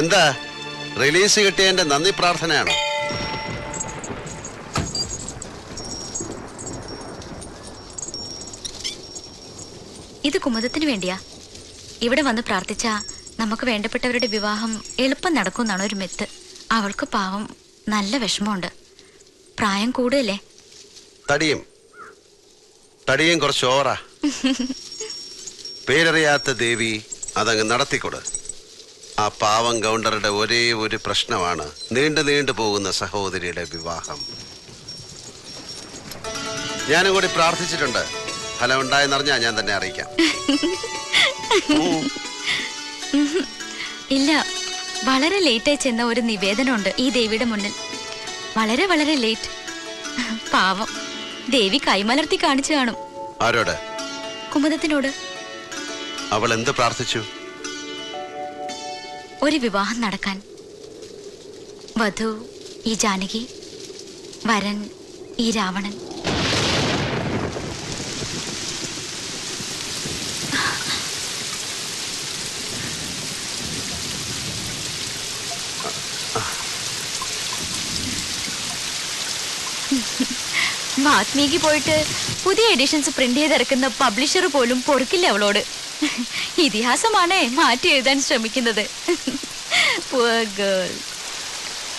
എന്താ റിലീസ് കിട്ടിയതിന്റെ നന്ദി പ്രാർത്ഥനയാണോ? ഇത് കുമുദത്തിന് വേണ്ടിയാ. ഇവിടെ വന്ന് പ്രാർത്ഥിച്ച നമുക്ക് വേണ്ടപ്പെട്ടവരുടെ വിവാഹം എളുപ്പം നടക്കുമെന്നാണ് ഒരു മെത്ത്. അവൾക്ക് പാവം നല്ല വിഷമമുണ്ട്. പ്രായം കൂടുതലേ. തടിയും കുറച്ച് ഓവറാ. പേരറിയാത്ത ദേവി അതങ്ങ് നടത്തിക്കൊടു. ആ പാവം ഗൗണ്ടറുടെ ഒരേ ഒരു പ്രശ്നമാണ് നീണ്ടു പോകുന്ന സഹോദരിയുടെ വിവാഹം. ഞാനും കൂടി പ്രാർത്ഥിച്ചിട്ടുണ്ട്. ഫലം ഉണ്ടായെന്നറിഞ്ഞാ ഞാൻ തന്നെ അറിയിക്കാം. ഇല്ല, വളരെ ലേറ്റായി ചെന്ന ഒരു നിവേദനമുണ്ട് ഈ ദേവിയുടെ മുന്നിൽ. വളരെ വളരെ ലേറ്റ്. പാവം ദേവി കൈമലർത്തി കാണിച്ചു കാണും. ആരോട്? കുമുദത്തിനോട്. അവൾ എന്ത് പ്രാർത്ഥിച്ചു? ഒരു വിവാഹം നടക്കാൻ. വധു ഈ ജാനകി, വരൻ ഈ രാവണൻ. വാത്മീകി പോയിട്ട് പുതിയ എഡിഷൻസ് പ്രിന്റ് ചെയ്തിറക്കുന്ന പബ്ലിഷർ പോലും പൊറുക്കില്ല അവളോട്. ഇതിഹാസമാണേ മാറ്റി എഴുതാൻ ശ്രമിക്കുന്നത്. Poor girl.